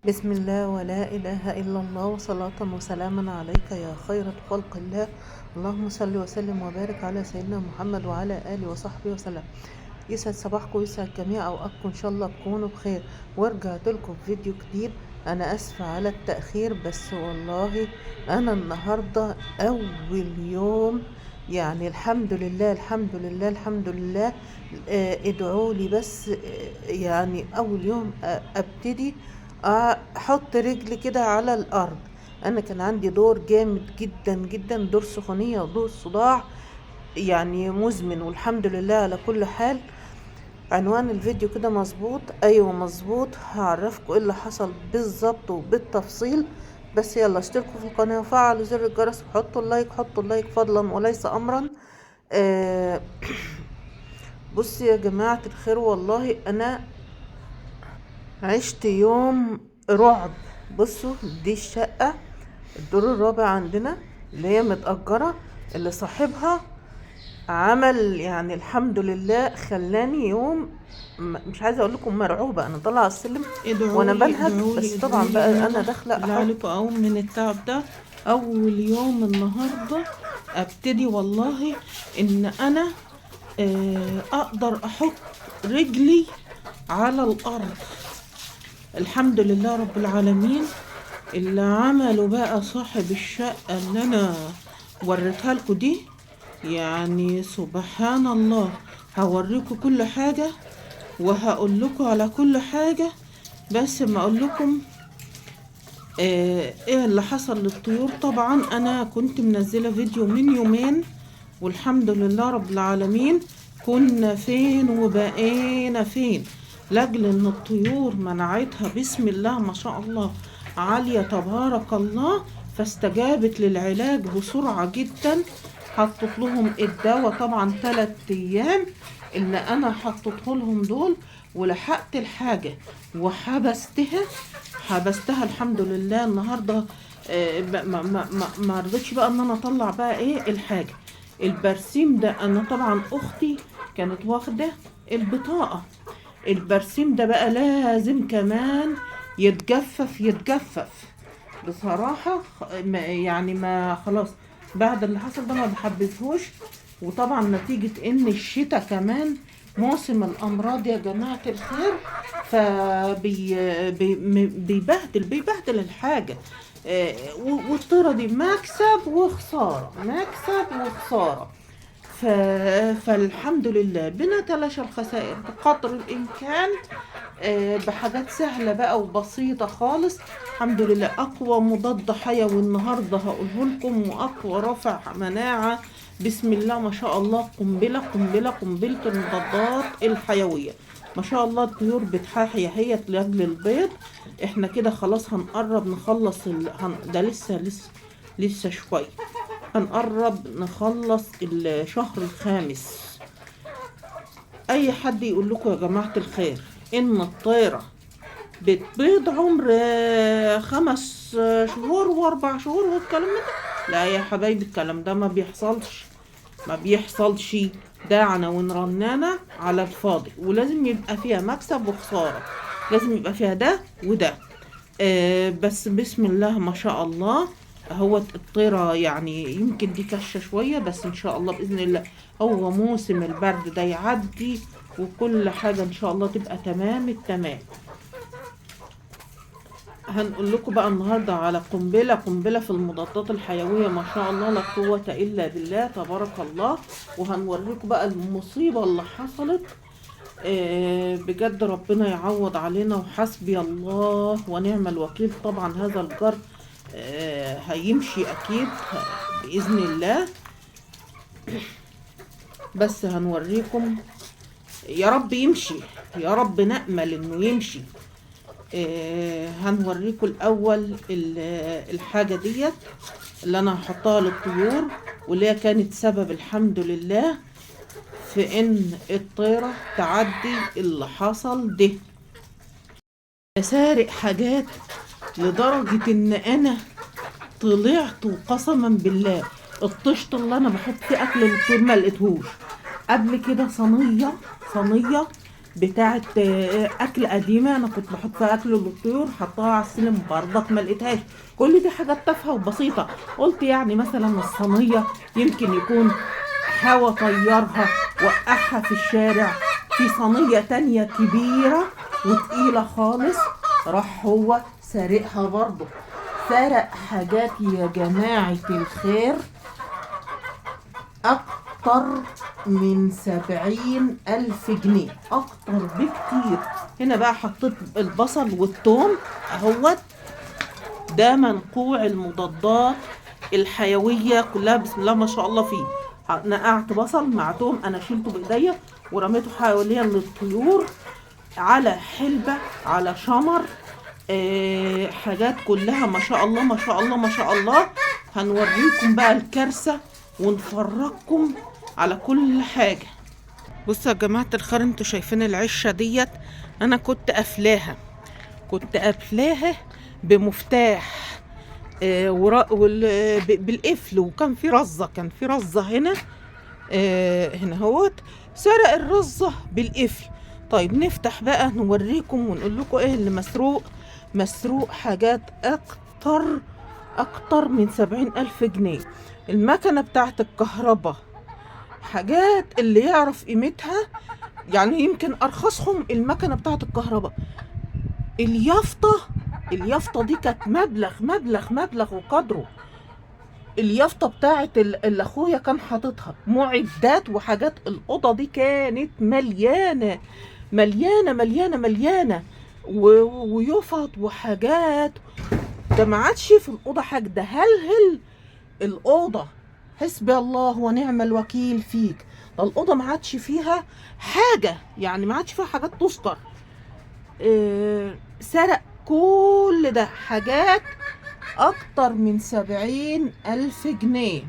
بسم الله ولا إله إلا الله وصلاة وسلاما عليك يا خير خلق الله. اللهم صل وسلم وبارك على سيدنا محمد وعلى آله وصحبه وسلم. يسعد صباحكم ويسعد جميع أوقاتكم إن شاء الله تكونوا بخير، ورجعت لكم فيديو جديد. أنا أسفة على التأخير، بس والله أنا النهاردة أول يوم، يعني الحمد لله الحمد لله الحمد لله. ادعوا لي بس. يعني أول يوم أبتدي احط رجلي كده على الارض. انا كان عندي دور جامد جدا جدا، دور سخونية ودور صداع يعني مزمن، والحمد لله على كل حال. عنوان الفيديو كده مظبوط؟ ايوه مظبوط. هعرفكم ايه اللي حصل بالظبط وبالتفصيل. بس يلا اشتركوا في القناة وفعلوا زر الجرس وحطوا اللايك، حطوا اللايك فضلا وليس امرا. آه بصي يا جماعة الخير، والله انا عشت يوم رعب. بصوا دي الشقة، الدور الرابع عندنا اللي هي متأجرة، اللي صاحبها عمل يعني الحمد لله خلاني يوم مش عايزة اقول لكم مرعوبة. انا طالعة على السلم وانا ادعولي بنهج، ادعولي بس طبعا ادعولي بقى ان انا انا داخلة بالله احط. عليكم اقوم من التعب ده. اول يوم النهارده ابتدي والله ان انا اقدر احط رجلي على الارض. الحمد لله رب العالمين. اللي عمله بقى صاحب الشقة اللي انا وريتها لكم دي، يعني سبحان الله. هوريكم كل حاجة وهقول لكم على كل حاجة، بس ما اقول لكم ايه اللي حصل للطيور. طبعا انا كنت منزله فيديو من يومين، والحمد لله رب العالمين. كنا فين وبقينا فين لاجل ان الطيور مناعتها بسم الله ما شاء الله عاليه تبارك الله، فاستجابت للعلاج بسرعه جدا. حطت لهم الدواء طبعا 3 ايام اللي انا حطيته لهم دول، ولحقت الحاجه وحبستها الحمد لله النهارده. ما رضيتش بقى ان انا اطلع بقى ايه الحاجه. البرسيم ده انا طبعا اختي كانت واخده البطاقه. البرسيم ده بقى لازم كمان يتجفف بصراحه. يعني ما خلاص بعد اللي حصل ده ما بحبذهوش. وطبعا نتيجه ان الشتاء كمان موسم الامراض يا جماعه الخير، بيبهدل الحاجه. والطيره دي مكسب وخساره، مكسب وخساره. ف... فالحمد لله بنتلاشى الخسائر بقدر الامكان، بحاجات سهله بقى وبسيطه خالص. الحمد لله اقوى مضاد حيوي النهارده هقوله لكم، واقوى رافع مناعه بسم الله ما شاء الله. قنبله المضادات الحيويه ما شاء الله. الطيور بتحاحي هي لاجل البيض. احنا كده خلاص هنقرب نخلص ده لسه شويه. هنقرب نخلص الشهر الخامس. اي حد يقول لكم يا جماعة الخير ان الطيرة بتبيض عمر 5 شهور و4 شهور والكلام ده، لا يا حبايبي الكلام ده ما بيحصلش. ده عناوين رنانة على الفاضي، ولازم يبقى فيها مكسب وخسارة. لازم يبقى فيها ده وده. بس بسم الله ما شاء الله. هو الطيرة يعني يمكن دي كشة شوية، بس ان شاء الله بإذن الله هو موسم البرد ده يعدي وكل حاجة ان شاء الله تبقى تمام التمام. هنقول لكم بقى النهاردة على قنبلة في المضادات الحيوية ما شاء الله لا قوة إلا بالله تبارك الله. وهنوريكم بقى المصيبة اللي حصلت. بجد ربنا يعوض علينا، وحسبي الله ونعم الوكيل. طبعا هذا الجر هيمشي أكيد بإذن الله، بس هنوريكم يا رب يمشي، يا رب نأمل إنه يمشي. هنوريكم الأول الحاجة ديت اللي أنا هحطها للطيور، واللي هي كانت سبب الحمد لله في إن الطيرة تعدي اللي حصل ده. سارق حاجات لدرجة إن أنا طلعت وقسما بالله الطشت اللي أنا بحط فيه أكل للطيور ما لقيتهوش. قبل كده صينية بتاعه اكل قديمه انا كنت بحط فيها اكل للطيور، حطها على السلم برضك ما لقيتهاش. كل دي حاجات تافهه وبسيطه. قلت يعني مثلا الصينيه يمكن يكون هوا طيرها وقعها في الشارع، في صينيه تانية كبيره وتقيله خالص راح هو سارقها برضه. سرق حاجات يا جماعه الخير أكتر من 70,000 جنيه، أكتر بكتير. هنا بقى حطيت البصل والثوم اهوت، ده منقوع المضادات الحيوية كلها بسم الله ما شاء الله فيه. نقعت بصل مع توم، أنا شيلته بإيديا ورميته حواليا للطيور، على حلبة، على شمر، حاجات كلها ما شاء الله ما شاء الله ما شاء الله. هنوريكم بقى الكارثة ونفرجكم على كل حاجة. بصوا يا جماعة الخير، انتوا شايفين العشة ديت انا كنت قافلاها بمفتاح بالقفل، وكان في رزة هنا هنا هوت، سرق الرزة بالقفل. طيب نفتح بقى نوريكم ونقول لكم ايه اللي مسروق حاجات اكتر من 70,000 جنيه. المكنة بتاعت الكهرباء، حاجات اللي يعرف قيمتها يعني يمكن ارخصهم المكنة بتاعت الكهرباء. اليافطة دي كانت مبلغ وقدره. اليافطة بتاعت اللي اخويا كان حاططها، معدات وحاجات. الأوضة دي كانت مليانة ويفط وحاجات. ده ما عادش في الأوضة حاجة، ده هلهل الأوضة. حسبي الله ونعم الوكيل فيك. ده الأوضة ما عادش فيها حاجة، يعني ما عادش فيها حاجات تذكر. سرق كل ده، حاجات أكتر من 70,000 جنيه.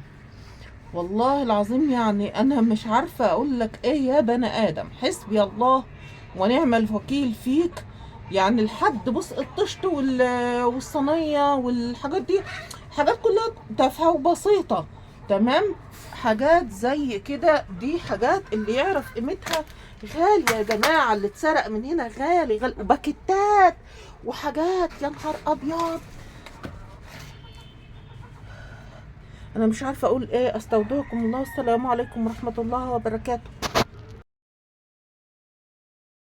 والله العظيم يعني أنا مش عارفة أقول لك إيه يا بني آدم. حسبي الله ونعم الوكيل فيك. يعني لحد بص الطشت والصينية والحاجات دي، حاجات كلها تافهة وبسيطة، تمام. حاجات زي كده دي حاجات اللي يعرف قيمتها غالية يا جماعة. اللي اتسرق من هنا غالي وباكيتات وحاجات، يا نهار أبيض. أنا مش عارفة أقول إيه. أستودعكم الله، والسلام عليكم ورحمة الله وبركاته.